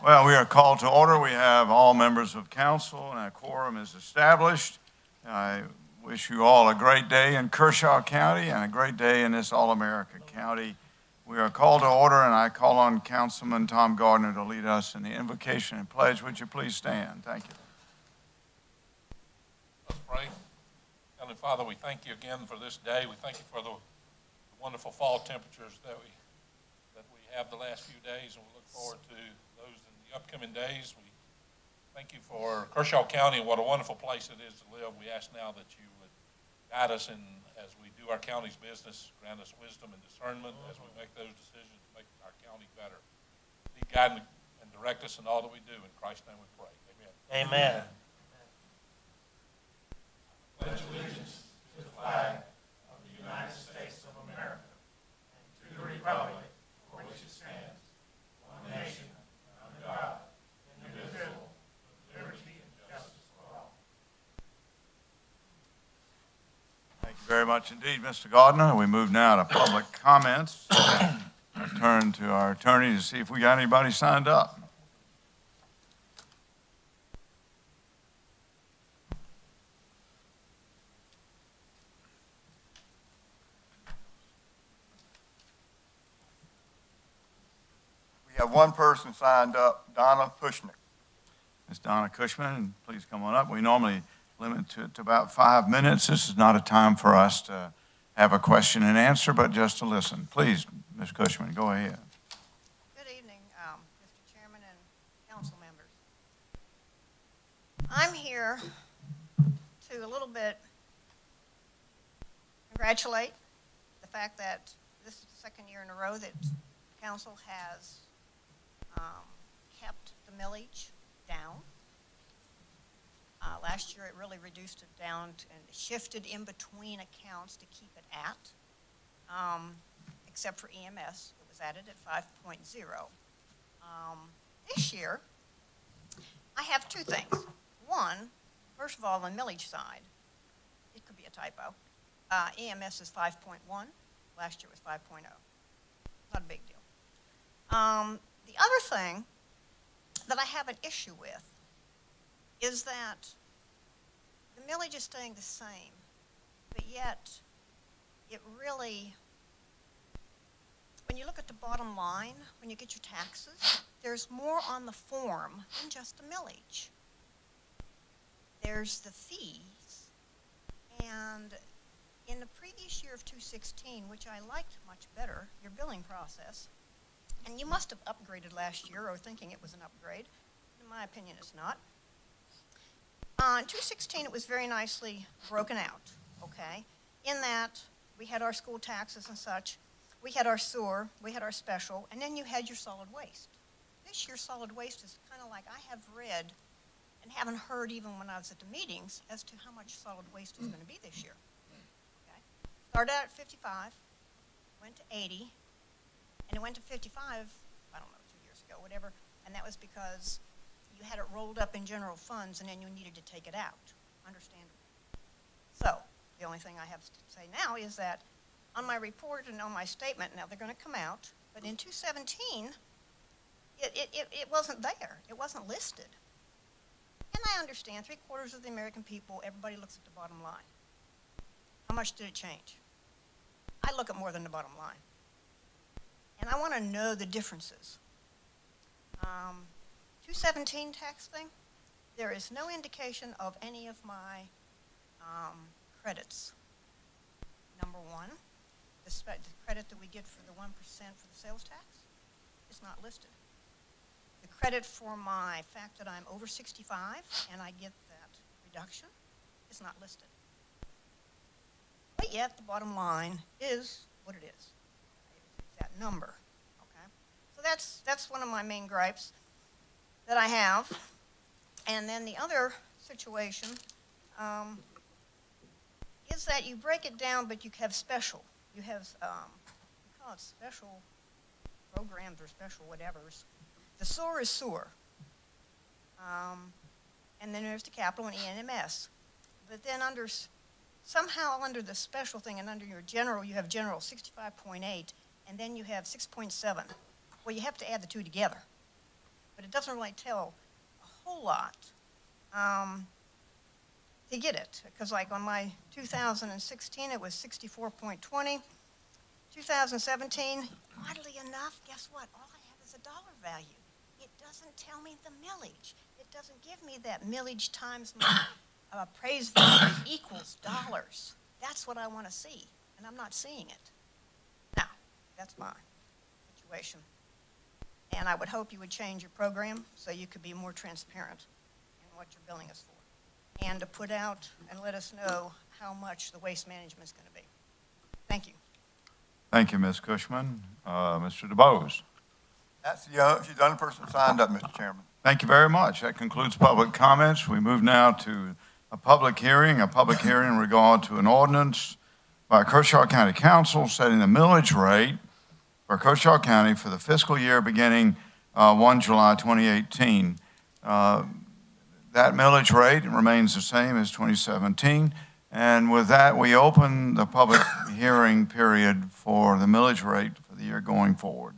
Well, we are called to order. We have all members of council and our quorum is established. I wish you all a great day in Kershaw County and a great day in this All-America County. We are called to order, and I call on Councilman Tom Gardner to lead us in the invocation and pledge. Would you please stand? Thank you. Let's pray. Heavenly Father, we thank you again for this day. We thank you for the wonderful fall temperatures that we have the last few days, and we look forward to those in the upcoming days. We thank you for Kershaw County and what a wonderful place it is to live. We ask now that you would guide us as we do our county's business, grant us wisdom and discernment as we make those decisions to make our county better. Lead, guide, and direct us in all that we do. In Christ's name we pray. Amen. Amen. Pledge allegiance to the flag of the United States of America and to the republic for which it stands, one nation, under God, indivisible, with liberty and justice for all. Thank you very much indeed, Mr. Gardner. We move now to public comments. I turn to our attorney to see if we got anybody signed up. We have one person signed up, Donna Pushnick. Ms. Donna Cushman, please come on up. We normally limit it to about 5 minutes. This is not a time for us to have a question and answer, but just to listen. Please, Ms. Cushman, go ahead. Good evening, Mr. Chairman and council members. I'm here to a little bit congratulate the fact that this is the second year in a row that council has kept the millage down. Last year it really reduced it down and shifted in between accounts to keep it at, except for EMS, it was added at 5.0. This year, I have two things. One, first of all, on the millage side, it could be a typo. EMS is 5.1, last year was 5.0. Not a big deal. The other thing that I have an issue with is that the millage is staying the same, but yet it really, when you look at the bottom line, when you get your taxes, there's more on the form than just the millage. There's the fees, and in the previous year of 2016, which I liked much better, your billing process, and you must have upgraded last year or thinking it was an upgrade. In my opinion, it's not. In 2016, it was very nicely broken out, okay? In that, we had our school taxes and such, we had our sewer, we had our special, and then you had your solid waste. This year, solid waste is kind of like I have read and haven't heard even when I was at the meetings as to how much solid waste is going to be this year. Okay? Started out at 55, went to 80, and it went to 55, I don't know, 2 years ago, whatever, and that was because you had it rolled up in general funds and then you needed to take it out, understandable. So, the only thing I have to say now is that on my report and on my statement, now they're going to come out, but in 2017, it wasn't there. It wasn't listed. And I understand 3/4 of the American people, everybody looks at the bottom line. How much did it change? I look at more than the bottom line. And I want to know the differences. 2017 tax thing, there is no indication of any of my credits. Number one, the credit that we get for the 1% for the sales tax is not listed. The credit for my fact that I'm over 65 and I get that reduction is not listed. But yet the bottom line is what it is. It's that number. Okay? So that's one of my main gripes that I have. And then the other situation is that you break it down, but you have special. You have, you call it special programs or special whatevers. The sewer is sewer. And then there's the capital and ENMS. But then somehow under the special thing and under your general, you have general 65.8, and then you have 6.7. Well, you have to add the two together. but it doesn't really tell a whole lot to get it. Because like on my 2016, it was 64.20. 2017, oddly enough, guess what? All I have is a dollar value. It doesn't tell me the millage. It doesn't give me that millage times my appraised value equals dollars. That's what I want to see, and I'm not seeing it. Now, that's my situation. And I would hope you would change your program so you could be more transparent in what you're billing us for, and to put out and let us know how much the waste management is going to be. Thank you. Thank you, Ms. Cushman. Mr. DeBose. She's the only person signed up, Mr. Chairman. Thank you very much. That concludes public comments. We move now to a public hearing in regard to an ordinance by Kershaw County Council setting the millage rate for Kershaw County for the fiscal year beginning 1 July 2018. That millage rate remains the same as 2017. And with that, we open the public hearing period for the millage rate for the year going forward.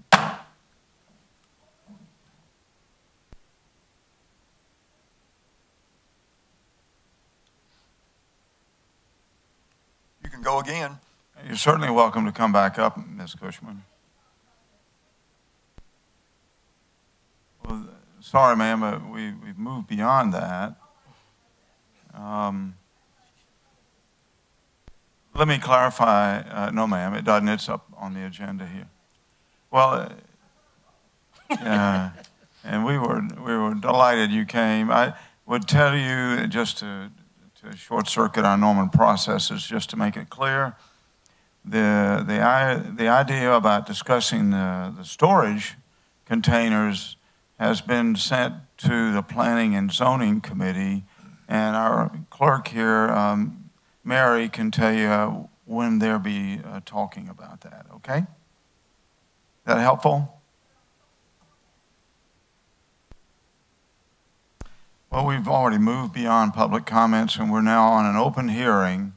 You can go again. You're certainly welcome to come back up, Ms. Cushman. Well, sorry, ma'am, but we've moved beyond that. Let me clarify. No, ma'am, it doesn't. It's up on the agenda here. Well, and we were delighted you came. I would tell you, just to short circuit our normal processes, just to make it clear, the idea about discussing the storage containers has been sent to the Planning and Zoning Committee, and our clerk here, Mary, can tell you when they'll be talking about that, okay? Is that helpful? Well, we've already moved beyond public comments, and we're now on an open hearing.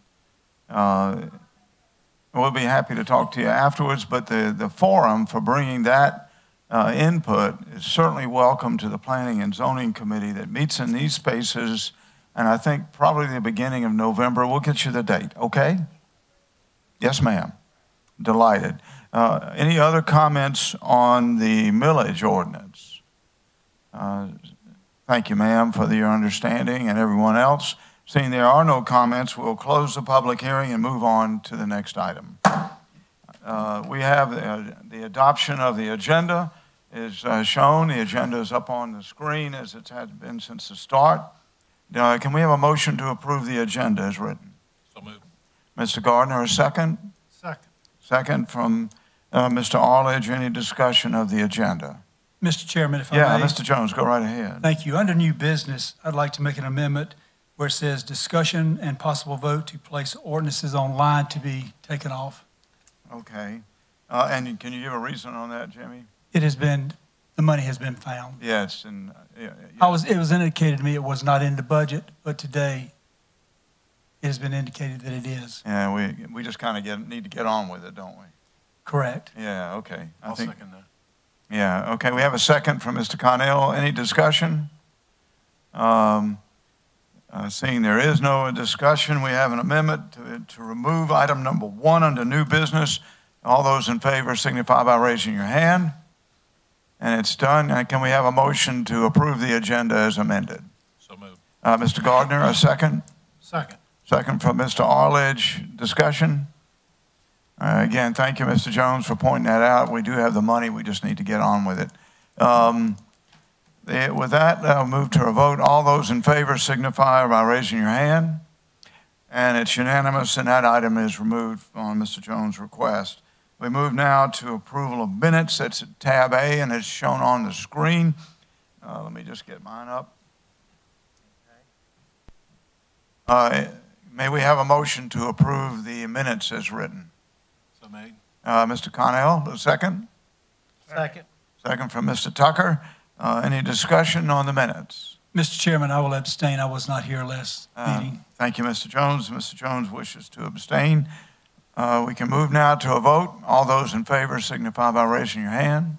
We'll be happy to talk to you afterwards, but the forum for bringing that input is certainly welcome to the Planning and Zoning Committee that meets in these spaces, and I think probably the beginning of November. We'll get you the date, okay? Yes, ma'am. Delighted. Any other comments on the millage ordinance? Thank you, ma'am, for your understanding, and everyone else. Seeing there are no comments, we'll close the public hearing and move on to the next item. We have the adoption of the agenda is shown. The agenda is up on the screen as it has been since the start. Can we have a motion to approve the agenda as written? So moved. Mr. Gardner, a second? Second. Second from Mr. Arledge. Any discussion of the agenda? Mr. Chairman, if I Yeah, may. Mr. Jones, go right ahead. Thank you. Under new business, I'd like to make an amendment where it says discussion and possible vote to place ordinances online to be taken off. Okay. And can you give a reason on that, Jimmy? It has been, the money has been found. Yeah, it's in. Yeah. It was indicated to me it was not in the budget, but today it has been indicated that it is. Yeah, we just kind of need to get on with it, don't we? Correct. Yeah, okay. I'll second that. Yeah, okay. We have a second from Mr. Connell. Any discussion? Seeing there is no discussion, we have an amendment to remove item number 1 under new business. All those in favor signify by raising your hand. And it's done. Can we have a motion to approve the agenda as amended? So moved. Mr. Gardner, a second? Second. Second from Mr. Arledge. Discussion? Again, thank you, Mr. Jones, for pointing that out. We do have the money. We just need to get on with it. With that, I'll move to a vote. All those in favor signify by raising your hand. And it's unanimous, and that item is removed on Mr. Jones' request. We move now to approval of minutes. That's at tab A, and it's shown on the screen. Let me just get mine up. May we have a motion to approve the minutes as written? So made. Mr. Connell, a second? Second. Second from Mr. Tucker. Any discussion on the minutes? Mr. Chairman, I will abstain. I was not here last meeting. Thank you, Mr. Jones. Mr. Jones wishes to abstain. We can move now to a vote. All those in favor signify by raising your hand.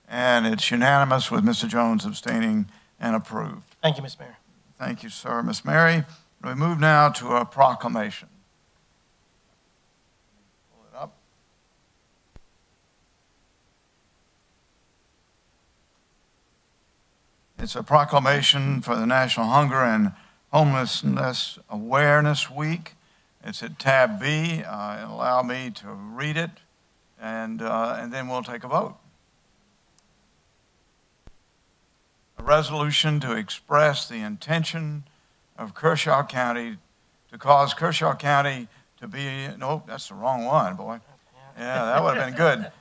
and it's unanimous with Mr. Jones abstaining and approved. Thank you, Mr. Mayor. Thank you, sir. Ms. Mary, we move now to a proclamation. Pull it up. It's a proclamation for the National Hunger and Homelessness Awareness Week. It's at tab B. Allow me to read it, and then we'll take a vote. A resolution to express the intention of Kershaw County to cause Kershaw County to be, nope, that's the wrong one, boy. Yeah, that would have been good.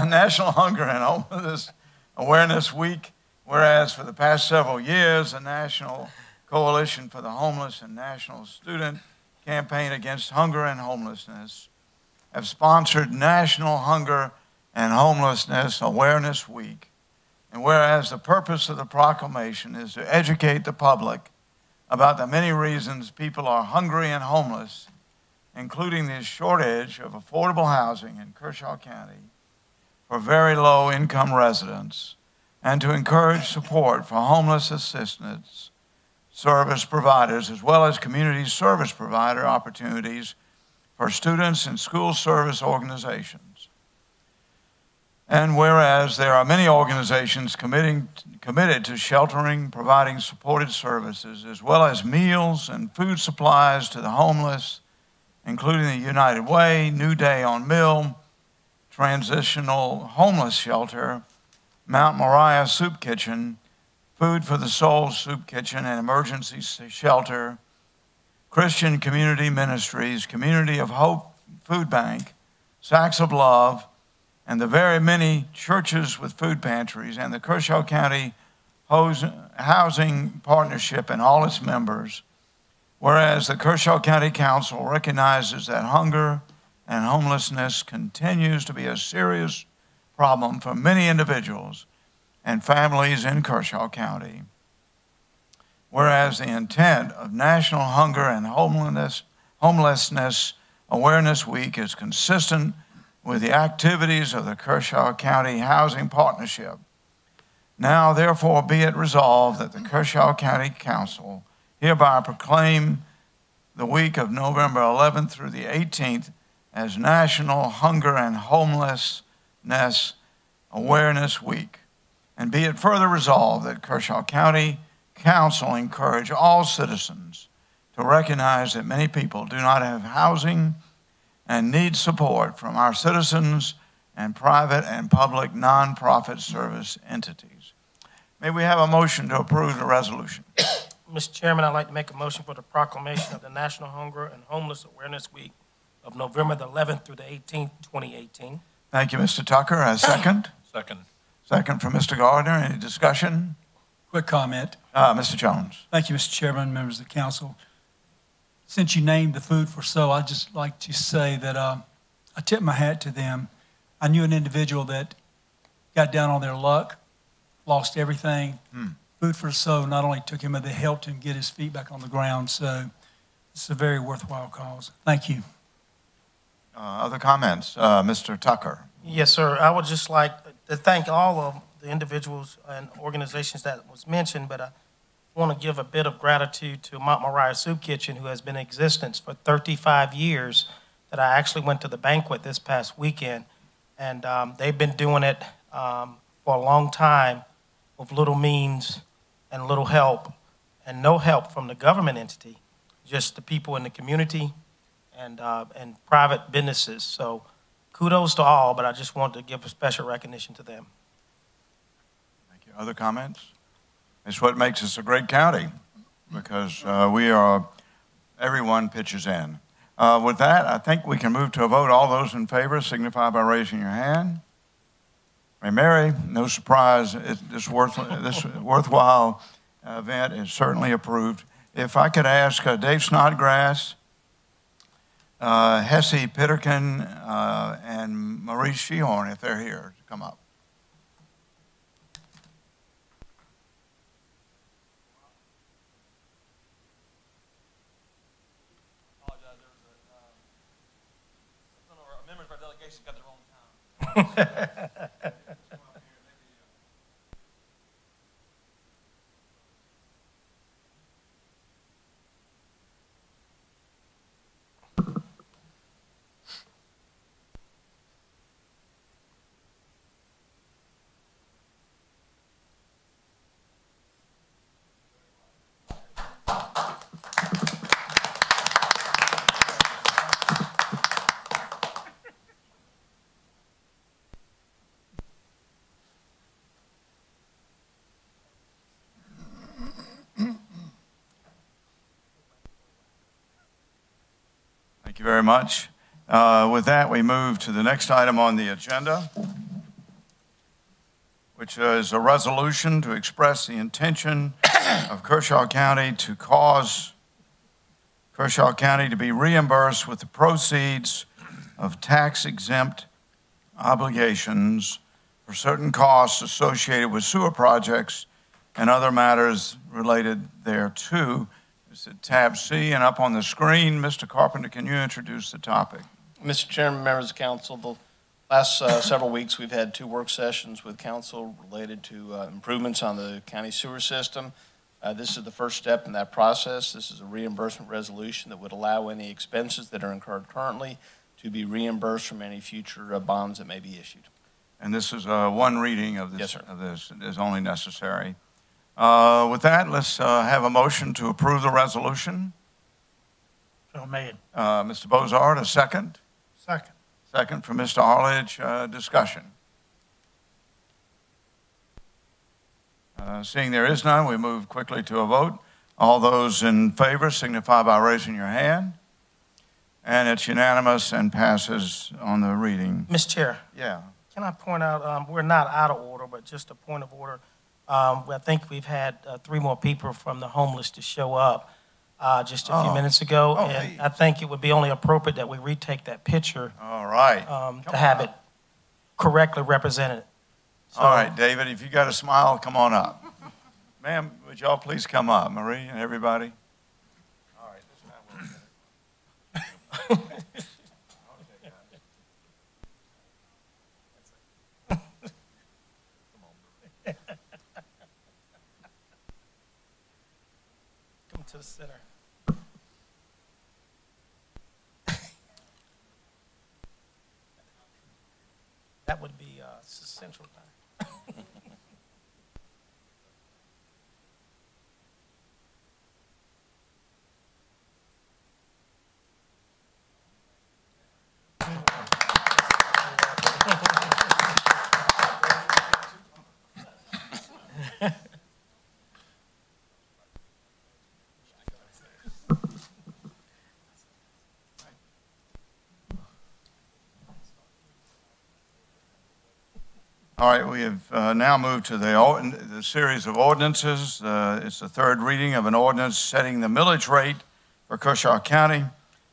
National Hunger and Homelessness Awareness Week, whereas for the past several years, the National Coalition for the Homeless and National Student Campaign Against Hunger and Homelessness have sponsored National Hunger and Homelessness Awareness Week. And whereas the purpose of the proclamation is to educate the public about the many reasons people are hungry and homeless, including the shortage of affordable housing in Kershaw County for very low income residents, and to encourage support for homeless assistance service providers, as well as community service provider opportunities for students and school service organizations. And whereas there are many organizations committed to sheltering, providing supported services, as well as meals and food supplies to the homeless, including the United Way, New Day on Mill, Transitional Homeless Shelter, Mount Moriah Soup Kitchen, Food for the Soul Soup Kitchen and Emergency Shelter, Christian Community Ministries, Community of Hope Food Bank, Sacks of Love, and the very many churches with food pantries, and the Kershaw County Housing Partnership and all its members, whereas the Kershaw County Council recognizes that hunger and homelessness continues to be a serious problem for many individuals and families in Kershaw County, whereas the intent of National Hunger and Homelessness Awareness Week is consistent with the activities of the Kershaw County Housing Partnership. Now, therefore, be it resolved that the Kershaw County Council hereby proclaim the week of November 11th through the 18th as National Hunger and Homelessness Awareness Week. And be it further resolved that Kershaw County Council encourage all citizens to recognize that many people do not have housing and need support from our citizens and private and public nonprofit service entities. May we have a motion to approve the resolution? Mr. Chairman, I'd like to make a motion for the proclamation of the National Hunger and Homeless Awareness Week of November the 11th through the 18th, 2018. Thank you, Mr. Tucker. A second? Second. Second from Mr. Gardner. Any discussion? Quick comment. Mr. Jones. Thank you, Mr. Chairman, members of the council. Since you named the Food for Soul, I'd just like to say that I tip my hat to them. I knew an individual that got down on their luck, lost everything. Food for Soul not only took him, but they helped him get his feet back on the ground. So it's a very worthwhile cause. Thank you. Other comments? Mr. Tucker. Yes, sir. I would just like to thank all of the individuals and organizations that was mentioned, but I want to give a bit of gratitude to Mount Moriah Soup Kitchen, who has been in existence for 35 years, that I actually went to the banquet this past weekend. And they've been doing it for a long time with little means and little help and no help from the government entity, just the people in the community and private businesses. So kudos to all, but I just want to give a special recognition to them. Thank you. Other comments? It's what makes us a great county, because everyone pitches in. With that, I think we can move to a vote. All those in favor signify by raising your hand. Hey, Mary, no surprise, this worthwhile event is certainly approved. If I could ask Dave Snodgrass, Hesse Pitterkin, and Maurice Shehorn, if they're here, to come up. Got the wrong time. Thank you very much. With that, we move to the next item on the agenda, which is a resolution to express the intention of Kershaw County to cause Kershaw County to be reimbursed with the proceeds of tax-exempt obligations for certain costs associated with sewer projects and other matters related thereto. It's at tab C and up on the screen. Mr. Carpenter, can you introduce the topic? Mr. Chairman, members of council, the last several weeks we've had 2 work sessions with council related to improvements on the county sewer system. This is the first step in that process. This is a reimbursement resolution that would allow any expenses that are incurred currently to be reimbursed from any future bonds that may be issued. And this is one reading of this. Yes, sir. Of this is only necessary. With that, let's have a motion to approve the resolution. So made. Mr. Bozard, a second. Second. Second from Mr. Arledge. Discussion. Seeing there is none, we move quickly to a vote. All those in favor signify by raising your hand. And it's unanimous and passes on the reading. Mr. Chair, Yeah. can I point out, we're not out of order, but just a point of order. I think we've had 3 more people from the homeless to show up just a few minutes ago. Oh, and hey. I think it would be only appropriate that we retake that picture All right. to have it correctly represented. So, All right, David, if you got a smile, come on up. Ma'am, would y'all please come up, Marie and everybody? All right, this time we'll get it. Come to the center. That would be Central Time. All right, we have now moved to the series of ordinances. It's the third reading of an ordinance setting the millage rate for Kershaw County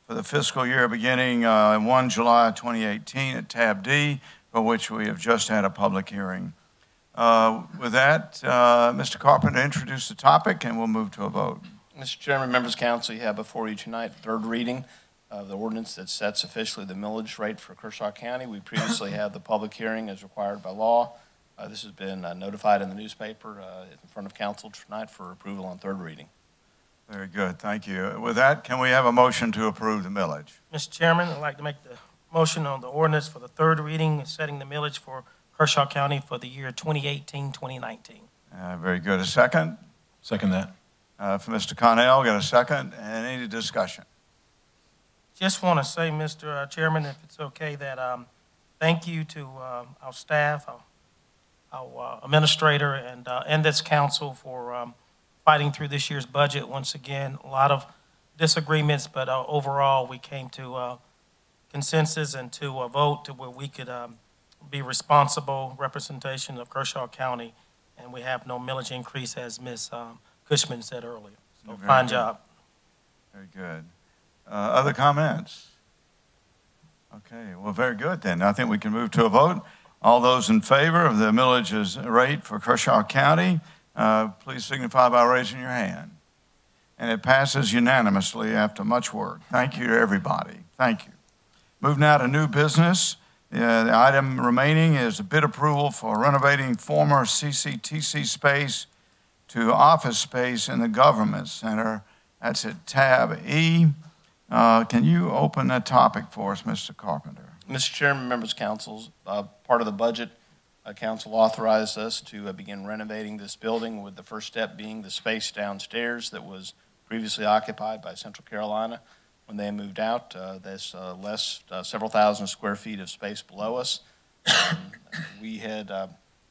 for the fiscal year beginning 1 July 2018 at tab D, for which we have just had a public hearing. With that, Mr. Carpenter, introduce the topic and we'll move to a vote. Mr. Chairman, members of council, you have before you tonight 3rd reading of the ordinance that sets officially the millage rate for Kershaw County. We previously had the public hearing as required by law. This has been notified in the newspaper in front of council tonight for approval on 3rd reading. Very good, thank you. With that, can we have a motion to approve the millage? Mr. Chairman, I'd like to make the motion on the ordinance for the 3rd reading, setting the millage for Kershaw County for the year 2018-2019. Very good. A second? Second that. For Mr. Connell, got a second? And any discussion? Just want to say, Mr. Chairman, if it's okay, that thank you to our staff, our administrator, and this council for fighting through this year's budget. Once again, a lot of disagreements, but overall, we came to consensus and to a vote to where we could be responsible representation of Kershaw County, and we have no millage increase, as Ms. Cushman said earlier. So fine job. Very good. Other comments? Okay, well, very good then. I think we can move to a vote. All those in favor of the millage rate for Kershaw County, please signify by raising your hand. And it passes unanimously after much work. Thank you to everybody. Thank you. Move now to new business. The item remaining is a bid approval for renovating former CCTC space to office space in the Government Center. That's at tab E. Can you open that topic for us, Mr. Carpenter? Mr. Chairman, members of council, part of the budget, council authorized us to begin renovating this building, with the first step being the space downstairs that was previously occupied by Central Carolina. When they moved out, there's several thousand square feet of space below us. We had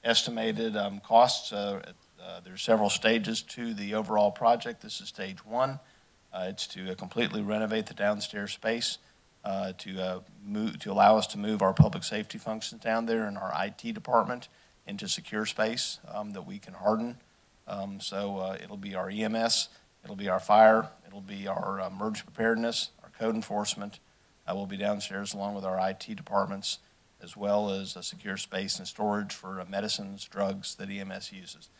estimated costs. There's several stages to the overall project. This is stage 1. It's to completely renovate the downstairs space. to allow us to move our public safety functions down there and our IT department into secure space that we can harden. So it'll be our EMS, it'll be our fire, it'll be our emergency preparedness, our code enforcement. Will be downstairs along with our IT departments, as well as a secure space and storage for medicines, drugs that EMS uses.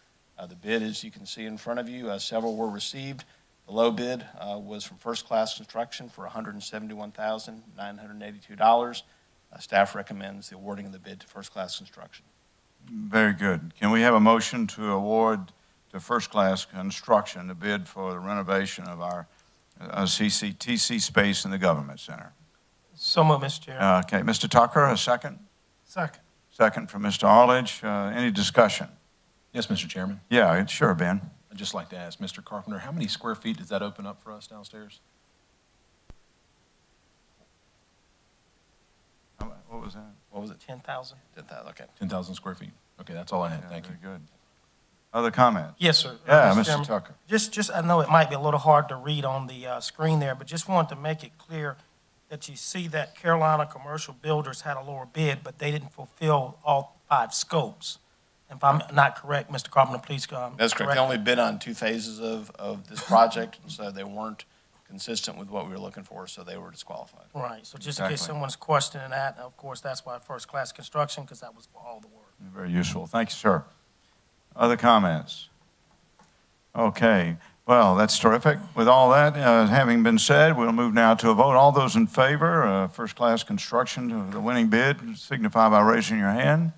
The bid, as you can see in front of you, several were received. The low bid was from First Class Construction for $171,982. Staff recommends the awarding of the bid to First Class Construction. Very good. Can we have a motion to award to First Class Construction the bid for the renovation of our CCTC space in the Government Center? So moved, Mr. Chair. Okay, Mr. Tucker, a second? Second. Second from Mr. Arledge. Any discussion? Yes, Mr. Chairman. Yeah, sure, Ben. I'd just like to ask Mr. Carpenter, how many square feet does that open up for us downstairs? What was that? What was it? 10,000. 10,000, okay. 10,000 square feet. Okay, that's all I had. Yeah, Thank you. very good. Other comments? Yes, sir. Yeah, Mr. Mr. Chairman. Tucker. Just, I know it might be a little hard to read on the screen there, but just wanted to make it clear that you see that Carolina Commercial Builders had a lower bid, but they didn't fulfill all 5 scopes. If I'm not correct, Mr. Carpenter, please That's correct. They only bid on 2 phases of this project, and so they weren't consistent with what we were looking for, so they were disqualified. Right, so just in Exactly. case someone's questioning that, of course, that's why First Class Construction, because that was for all the work. Very useful. Thank you, sir. Other comments? Okay. Well, that's terrific. With all that having been said, we'll move now to a vote. All those in favor, First Class Construction, of the winning bid, signify by raising your hand.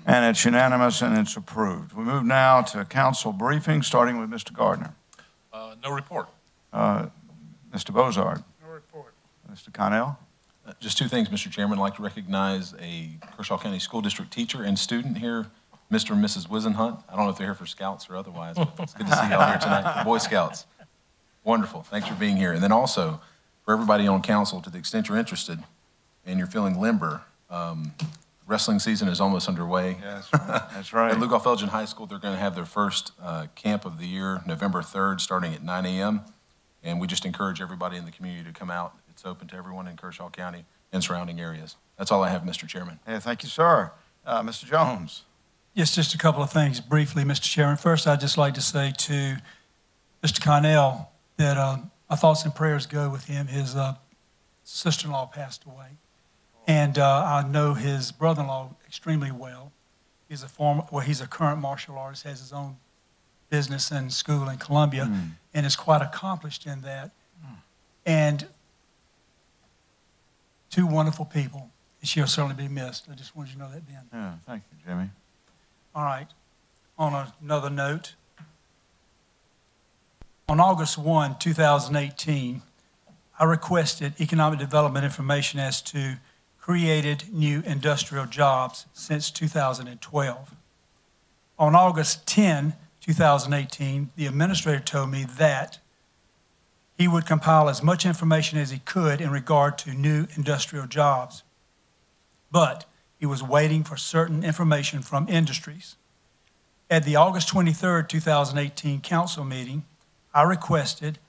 And it's unanimous and it's approved. We move now to council briefing, starting with Mr. Gardner. No report. Mr. Bozard. No report. Mr. Connell. Just 2 things, Mr. Chairman. I'd like to recognize a Kershaw County School District teacher and student here, Mr. and Mrs. Wisenhunt. I don't know if they're here for Scouts or otherwise, but it's good to see y'all here tonight for Boy Scouts. Wonderful. Thanks for being here. And then also, for everybody on council, to the extent you're interested and you're feeling limber, wrestling season is almost underway. Yes, that's right. At Lugoff Elgin High School, they're going to have their first camp of the year, November 3rd, starting at 9 a.m. And we just encourage everybody in the community to come out. It's open to everyone in Kershaw County and surrounding areas. That's all I have, Mr. Chairman. Yeah, thank you, sir. Mr. Jones. Yes, just a couple of things briefly, Mr. Chairman. First, I'd just like to say to Mr. Connell that my thoughts and prayers go with him. His sister-in-law passed away, and I know his brother-in-law extremely well. He's a current martial artist, has his own business and school in Columbia, and is quite accomplished in that. And 2 wonderful people. She'll certainly be missed. I just wanted you to know that, Ben. Yeah, thank you, Jimmy. All right. On another note, on August 1, 2018, I requested economic development information as to created new industrial jobs since 2012. On August 10, 2018, the administrator told me that he would compile as much information as he could in regard to new industrial jobs, but he was waiting for certain information from industries. At the August 23, 2018 council meeting, I requested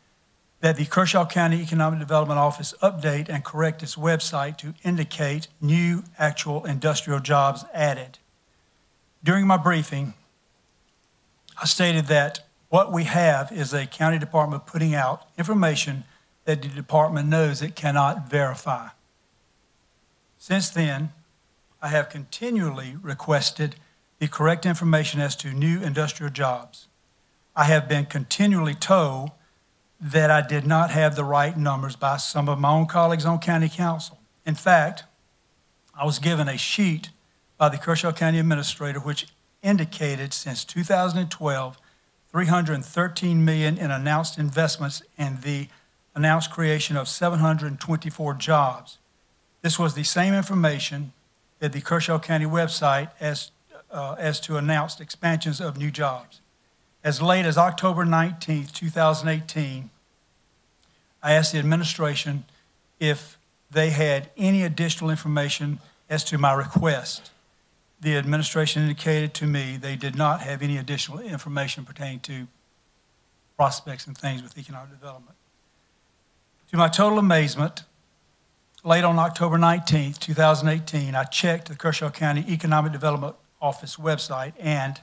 that the Kershaw County Economic Development Office update and correct its website to indicate new actual industrial jobs added. During my briefing, I stated that what we have is a county department putting out information that the department knows it cannot verify. Since then, I have continually requested the correct information as to new industrial jobs. I have been continually told that I did not have the right numbers by some of my own colleagues on county council. In fact, I was given a sheet by the Kershaw County Administrator which indicated since 2012, $313 million in announced investments and the announced creation of 724 jobs. This was the same information that the Kershaw County website as to announced expansions of new jobs. As late as October 19, 2018, I asked the administration if they had any additional information as to my request. The administration indicated to me they did not have any additional information pertaining to prospects and things with economic development. To my total amazement, late on October 19th, 2018, I checked the Kershaw County Economic Development Office website and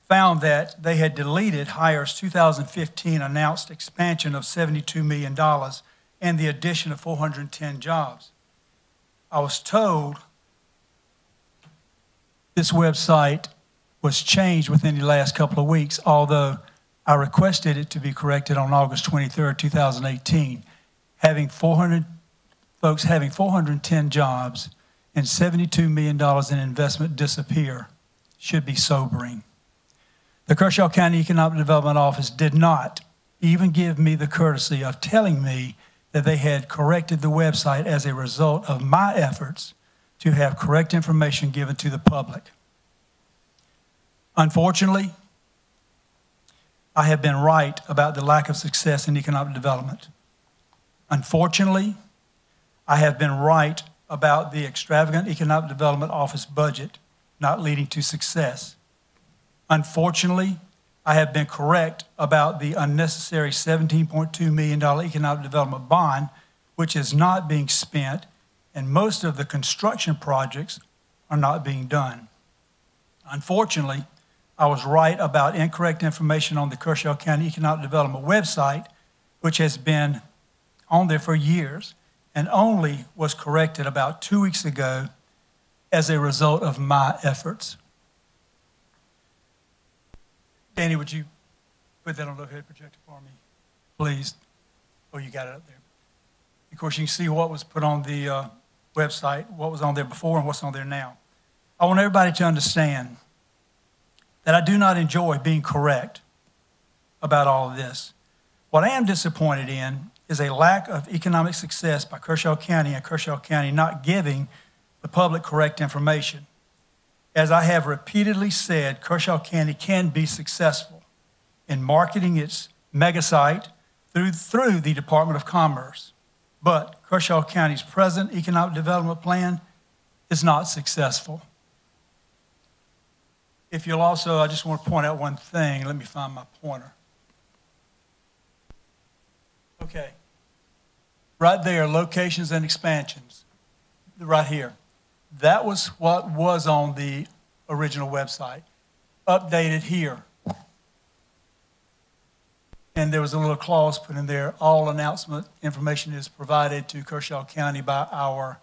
found that they had deleted Hire's 2015 announced expansion of $72 million and the addition of 410 jobs. I was told this website was changed within the last couple of weeks, although I requested it to be corrected on August 23rd, 2018. Having 410 jobs and $72 million in investment disappear should be sobering. The Kershaw County Economic Development Office did not even give me the courtesy of telling me that they had corrected the website as a result of my efforts to have correct information given to the public. Unfortunately, I have been right about the lack of success in economic development. Unfortunately, I have been right about the extravagant Economic Development Office budget not leading to success. Unfortunately, I have been correct about the unnecessary $17.2 million economic development bond, which is not being spent, and most of the construction projects are not being done. Unfortunately, I was right about incorrect information on the Kershaw County Economic Development website, which has been on there for years and only was corrected about 2 weeks ago as a result of my efforts. Danny, would you put that on the overhead projector for me, please? Oh, you got it up there. Of course, you can see what was put on the website, what was on there before and what's on there now. I want everybody to understand that I do not enjoy being correct about all of this. What I am disappointed in is a lack of economic success by Kershaw County and Kershaw County not giving the public correct information. As I have repeatedly said, Kershaw County can be successful in marketing its mega site through the Department of Commerce. But Kershaw County's present economic development plan is not successful. If you'll also, I just want to point out one thing. Let me find my pointer. Okay. Right there, locations and expansions. Right here. That was what was on the original website. Updated here. And there was a little clause put in there. All announcement information is provided to Kershaw County by our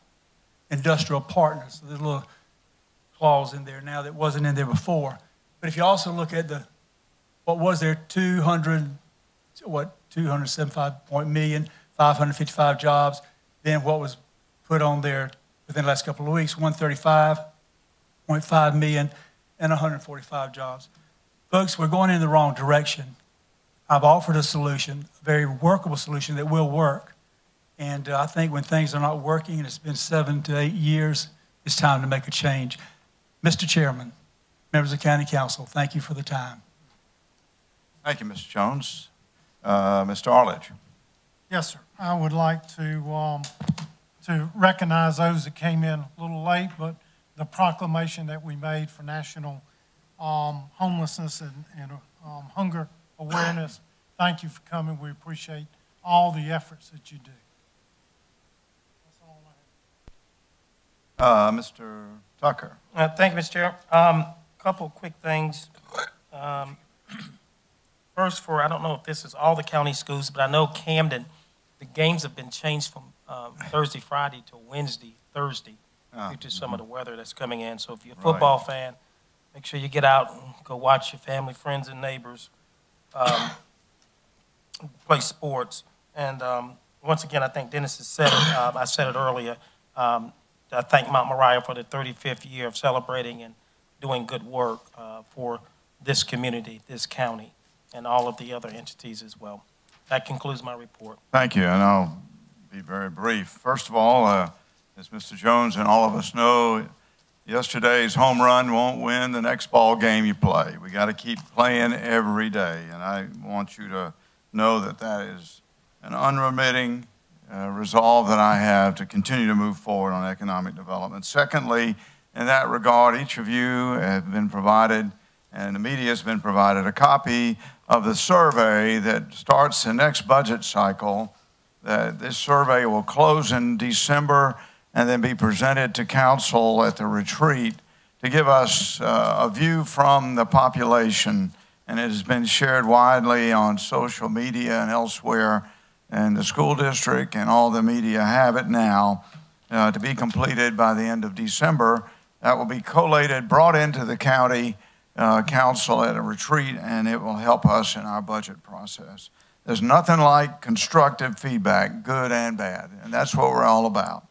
industrial partners. So there's a little clause in there now that wasn't in there before. But if you also look at what was there, 275 million, 555 jobs, then what was put on there within the last couple of weeks, 135.5 million and 145 jobs. Folks, we're going in the wrong direction. I've offered a solution, a very workable solution that will work. And I think when things are not working, and it's been 7 to 8 years, it's time to make a change. Mr. Chairman, members of County Council, thank you for the time. Thank you, Mr. Jones. Mr. Arledge. Yes, sir. I would like to recognize those that came in a little late, but the proclamation that we made for National Homelessness and Hunger Awareness, thank you for coming. We appreciate all the efforts that you do. That's all I have. Mr. Tucker. Thank you, Mr. Chair. Couple quick things. First, I don't know if this is all the county schools, but I know Camden, the games have been changed from Thursday, Friday to Wednesday, Thursday, due to some of the weather that's coming in. So if you're a football fan, make sure you get out and go watch your family, friends, and neighbors play sports. And once again, I think Dennis has said it. I said it earlier. I thank Mount Moriah for the 35th year of celebrating and doing good work for this community, this county, and all of the other entities as well. That concludes my report. Thank you, and I'll be very brief. First of all, as Mr. Jones and all of us know, yesterday's home run won't win the next ball game you play. We got to keep playing every day, and I want you to know that that is an unremitting resolve that I have to continue to move forward on economic development. Secondly, in that regard, each of you have been provided, and the media has been provided, a copy of the survey that starts the next budget cycle. This survey will close in December and then be presented to council at the retreat to give us a view from the population. And it has been shared widely on social media and elsewhere. And the school district and all the media have it now to be completed by the end of December. That will be collated, brought into the county council at a retreat, and it will help us in our budget process. There's nothing like constructive feedback, good and bad, and that's what we're all about.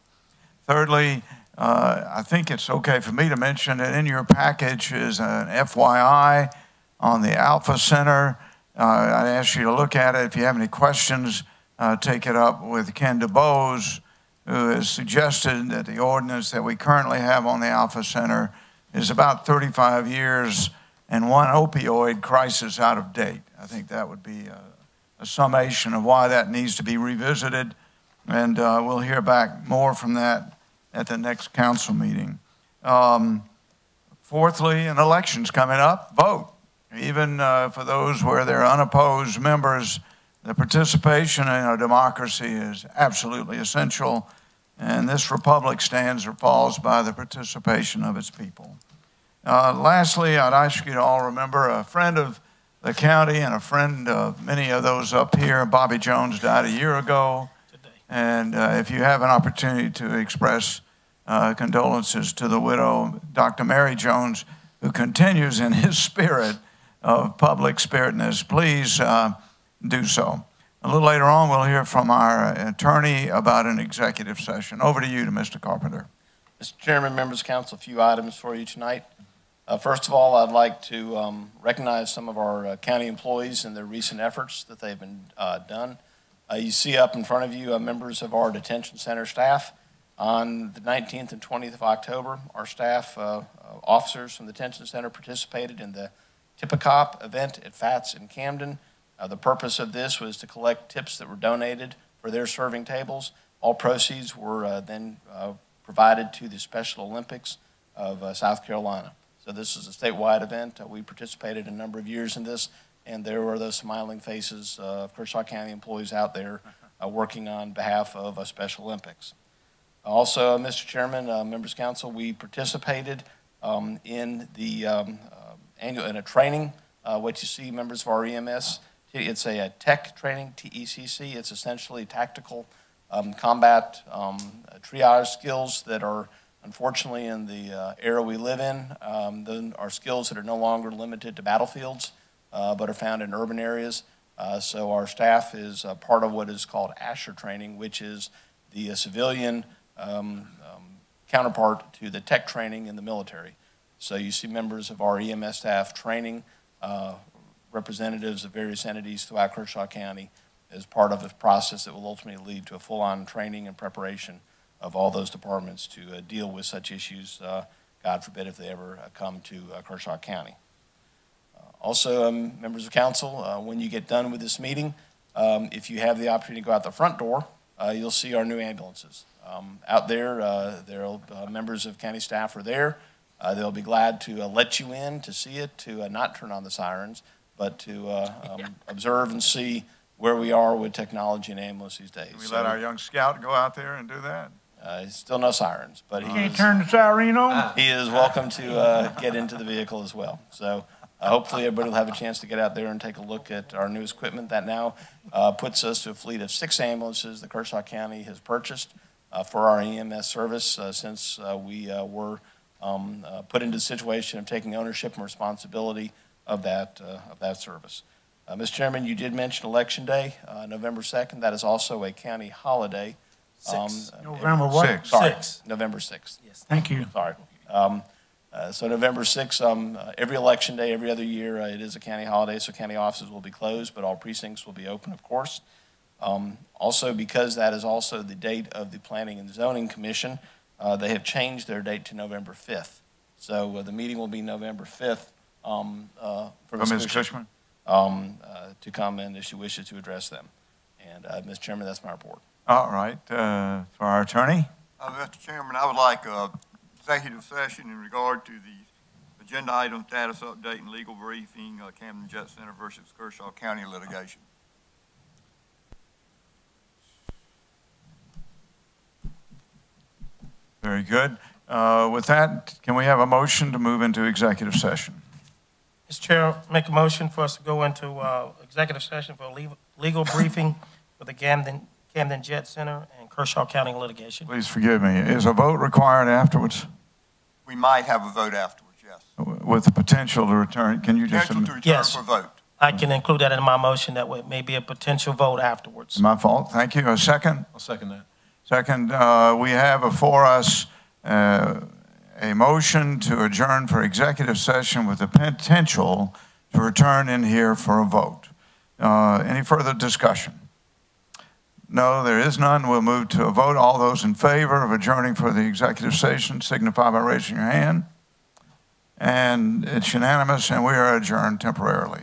Thirdly, I think it's okay for me to mention that in your package is an FYI on the Alpha Center. I'd ask you to look at it. If you have any questions, take it up with Ken DeBose, who has suggested that the ordinance that we currently have on the Alpha Center is about 35 years and one opioid crisis out of date. I think that would be a summation of why that needs to be revisited, and we'll hear back more from that at the next council meeting. Fourthly, an election's coming up, vote. Even for those where they're unopposed members, the participation in our democracy is absolutely essential, and this republic stands or falls by the participation of its people. Lastly, I'd ask you to all remember a friend of the county and a friend of many of those up here. Bobby Jones died a year ago. And if you have an opportunity to express condolences to the widow, Dr. Mary Jones, who continues in his spirit of public spiritness, please do so. A little later on, we'll hear from our attorney about an executive session. Over to you, to Mr. Carpenter. Mr. Chairman, members of council, a few items for you tonight. First of all, I'd like to recognize some of our county employees and their recent efforts that they've been done. You see up in front of you members of our detention center staff. On the 19th and 20th of October, our staff officers from the detention center participated in the Tip-A-Cop event at FATS in Camden. The purpose of this was to collect tips that were donated for their serving tables. All proceeds were then provided to the Special Olympics of South Carolina. So this is a statewide event. We participated a number of years in this, and there were those smiling faces of Kershaw County employees out there working on behalf of Special Olympics. Also, Mr. Chairman, members of council, we participated in the in a training. What you see, members of our EMS, it's a tech training, TECC. It's essentially tactical combat triage skills that are, unfortunately, in the era we live in, then are skills that are no longer limited to battlefields, but are found in urban areas. So our staff is part of what is called ASHER training, which is the civilian counterpart to the tech training in the military. So you see members of our EMS staff training representatives of various entities throughout Kershaw County as part of the process that will ultimately lead to a full-on training and preparation of all those departments to deal with such issues, God forbid, if they ever come to Kershaw County. Also, members of council, when you get done with this meeting, if you have the opportunity to go out the front door, you'll see our new ambulances. Out there, members of county staff are there. They'll be glad to let you in to see it, to not turn on the sirens, but to observe and see where we are with technology and ambulance these days. Can we let our young scout go out there and do that? Still no sirens, but he Can't turn the siren on? He is welcome to get into the vehicle as well. So hopefully everybody will have a chance to get out there and take a look at our newest equipment. That now puts us to a fleet of 6 ambulances that Kershaw County has purchased for our EMS service since we were put into the situation of taking ownership and responsibility of that service. Mr. Chairman, you did mention Election Day, November 2nd. That is also a county holiday. November what? 6th. Sorry, 6th. November 6th. Yes. Thank you. Sorry. So November 6th, every election day, every other year, it is a county holiday, so county offices will be closed, but all precincts will be open, of course. Also, because that is also the date of the Planning and Zoning Commission, they have changed their date to November 5th. So the meeting will be November 5th for Ms. Cushman? To come in if she wishes to address them. And, Mr. Chairman, that's my report. All right. For our attorney? Mr. Chairman, I would like an executive session in regard to the agenda item status update and legal briefing, Camden Jet Center versus Kershaw County litigation. Very good. With that, can we have a motion to move into executive session? Mr. Chair, make a motion for us to go into executive session for legal briefing for the Camden Jet Center and Kershaw County litigation. Please forgive me. Is a vote required afterwards? We might have a vote afterwards, yes. With the potential to return, can you just? Potential to return Yes. for vote. I can include that in my motion. That way it may be a potential vote afterwards. My fault. Thank you. A second? I'll second that. Second, we have before us a motion to adjourn for executive session with the potential to return in here for a vote. Any further discussion? No, there is none. We'll move to a vote. All those in favor of adjourning for the executive session signify by raising your hand. And it's unanimous, and we are adjourned temporarily.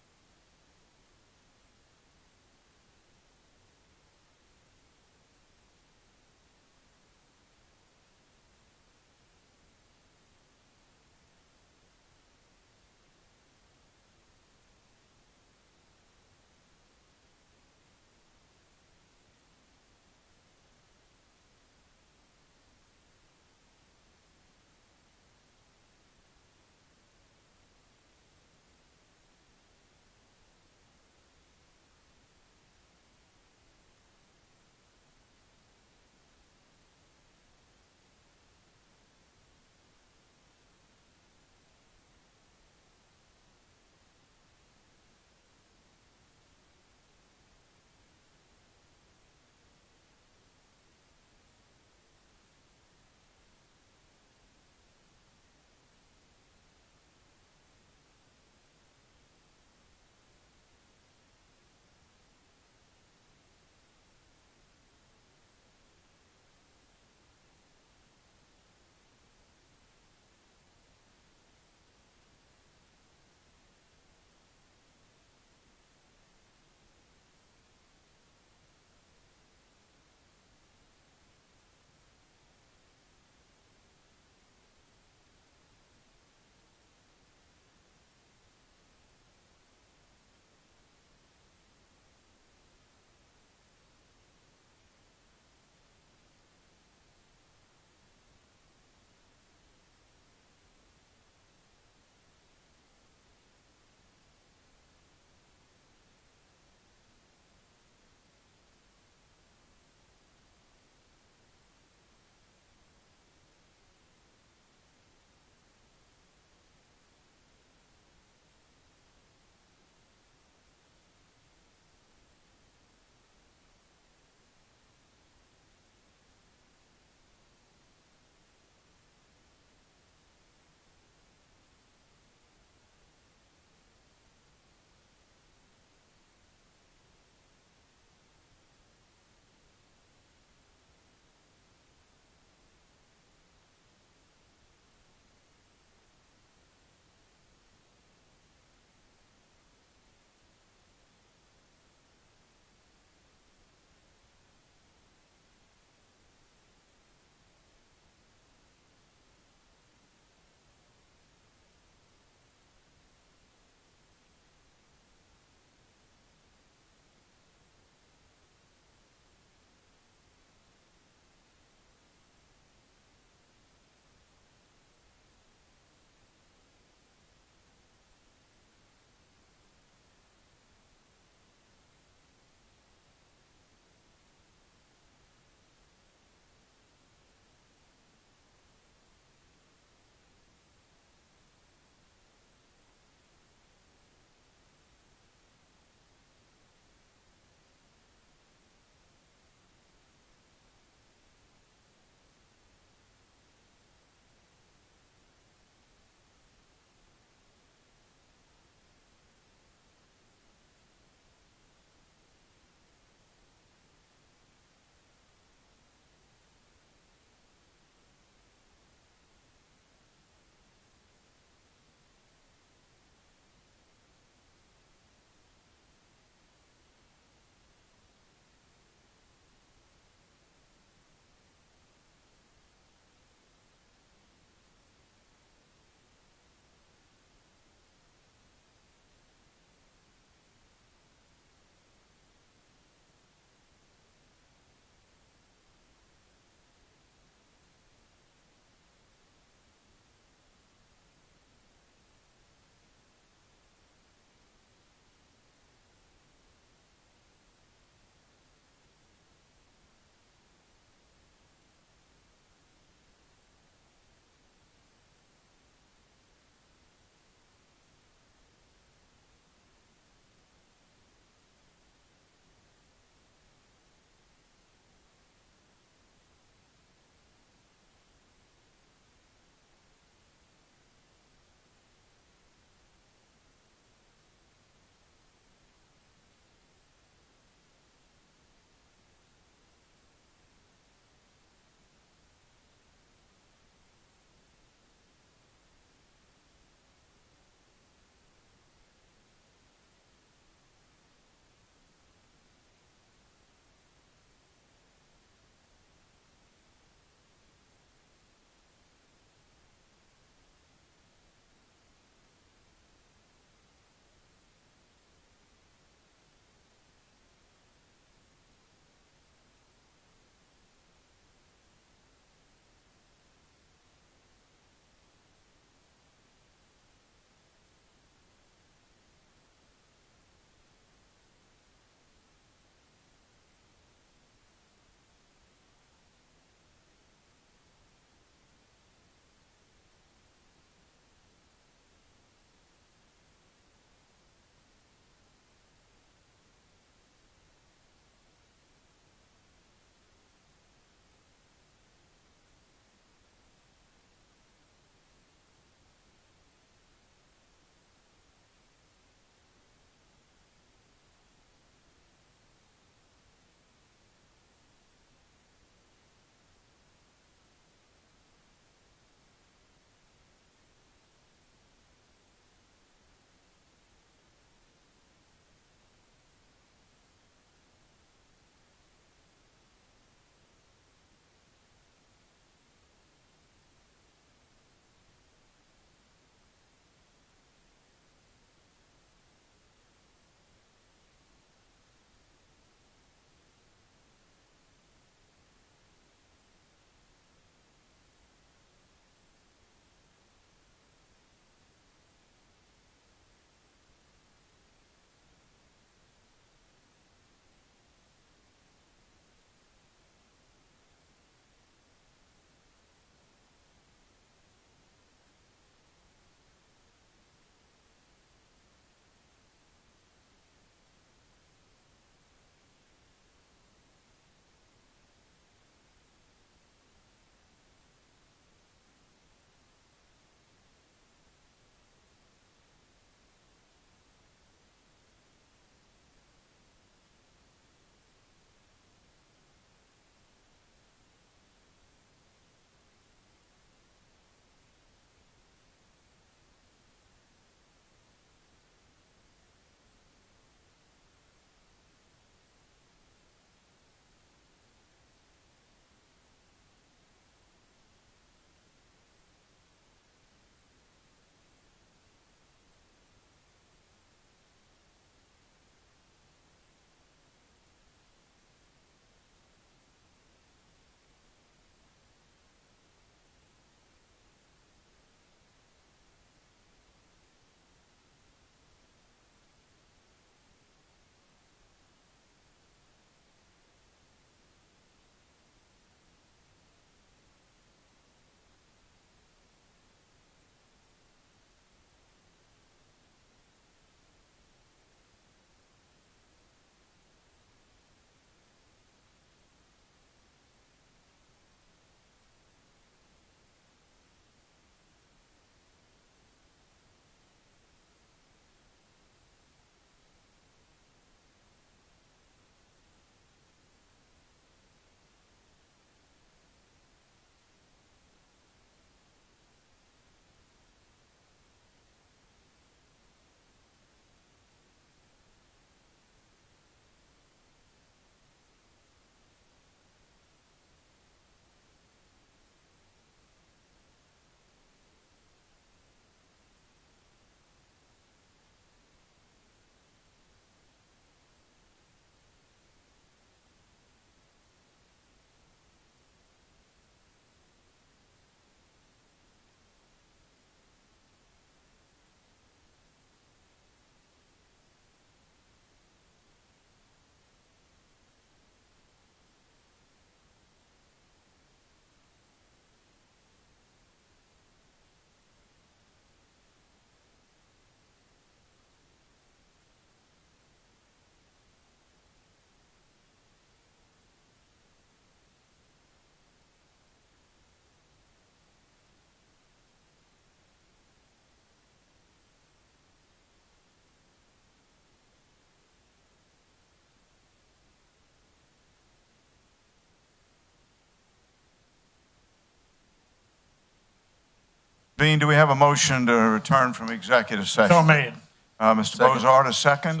Dean, do we have a motion to return from executive session? So made. Mr. Bozard, a second?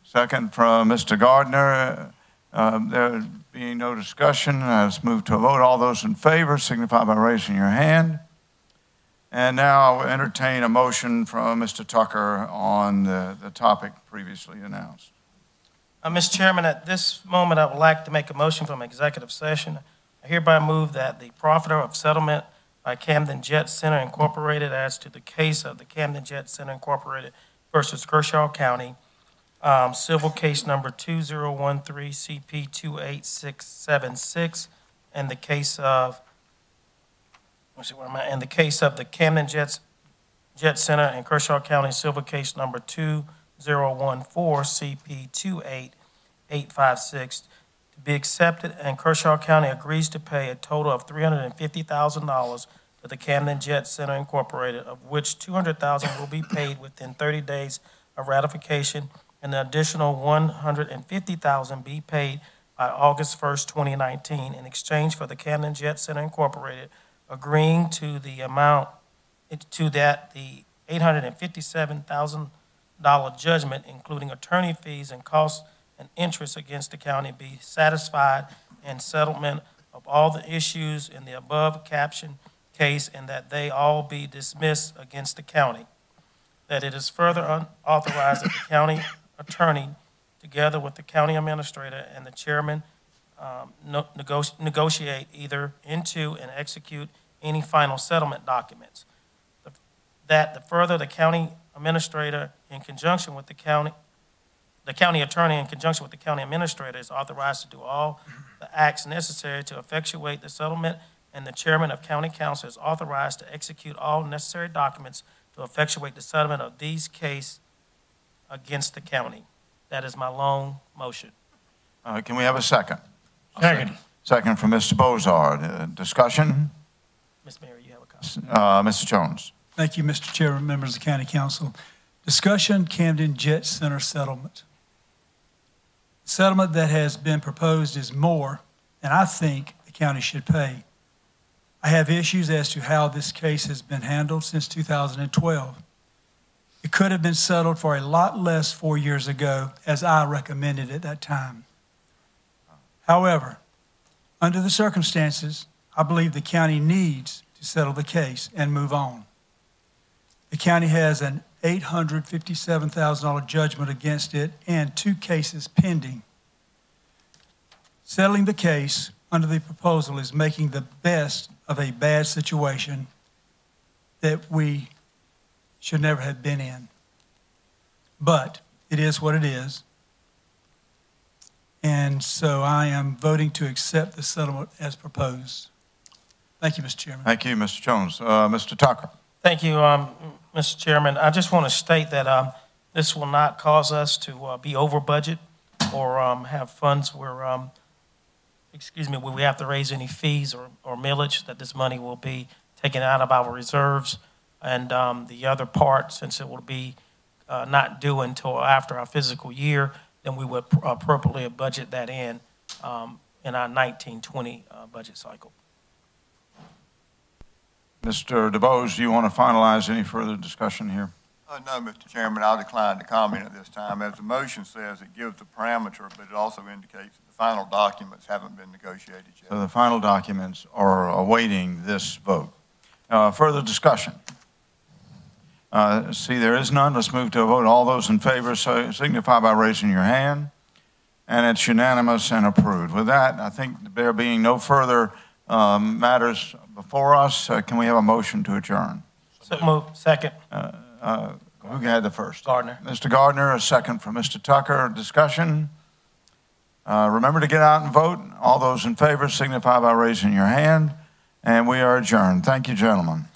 Second from Mr. Gardner. There being no discussion, let's move to a vote. All those in favor signify by raising your hand. And now I'll entertain a motion from Mr. Tucker on the topic previously announced. Mr. Chairman, at this moment, I would like to make a motion from executive session. I hereby move that the proffer of settlement by Camden Jet Center Incorporated as to the case of the Camden Jet Center Incorporated versus Kershaw County, civil case number 2013 CP 28676, and the case of, in the case of the Camden Jet Center in Kershaw County, civil case number 2014 CP 28856, to be accepted, and Kershaw County agrees to pay a total of $350,000 to the Camden Jet Center Incorporated, of which $200,000 will be paid within 30 days of ratification, and an additional $150,000 be paid by August 1st, 2019, in exchange for the Camden Jet Center Incorporated agreeing to the amount, to that the $857,000 judgment, including attorney fees and costs and interest against the county, be satisfied, and settlement of all the issues in the above captioned case, and that they all be dismissed against the county. That it is further authorized that the county attorney, together with the county administrator and the chairman, negotiate either into and execute any final settlement documents. That further, the county administrator, in conjunction with the county attorney, in conjunction with the county administrator, is authorized to do all the acts necessary to effectuate the settlement, and the chairman of county council is authorized to execute all necessary documents to effectuate the settlement of these cases against the county. That is my long motion. Can we have a second? Second. Second from Mr. Bozard. Discussion? Ms. Mayor, you have a comment. Mr. Jones. Thank you, Mr. Chairman, members of the County Council. Discussion, Camden Jet Center settlement. The settlement that has been proposed is more than I think the county should pay. I have issues as to how this case has been handled since 2012. It could have been settled for a lot less 4 years ago, as I recommended at that time. However, under the circumstances, I believe the county needs to settle the case and move on. The county has an $857,000 judgment against it and 2 cases pending. Settling the case under the proposal is making the best of a bad situation that we should never have been in. But it is what it is. And so I am voting to accept the settlement as proposed. Thank you, Mr. Chairman. Thank you, Mr. Jones. Mr. Tucker. Thank you, Mr. Chairman. I just want to state that this will not cause us to be over budget or have funds where, where we have to raise any fees or millage, that this money will be taken out of our reserves. And the other part, since it will be not due until after our fiscal year, then we would appropriately budget that in our 19-20 budget cycle. Mr. DeBose, do you want to finalize any further discussion here? No, Mr. Chairman, I'll decline to comment at this time. As the motion says, it gives the parameter, but it also indicates that the final documents haven't been negotiated yet. So the final documents are awaiting this vote. Further discussion? See, there is none. Let's move to a vote. All those in favor signify by raising your hand. And it's unanimous and approved. With that, I think there being no further matters before us, can we have a motion to adjourn? So moved. Second. Who had the first? Gardner. Mr. Gardner, a second from Mr. Tucker. Discussion? Remember to get out and vote. All those in favor signify by raising your hand. And we are adjourned. Thank you, gentlemen.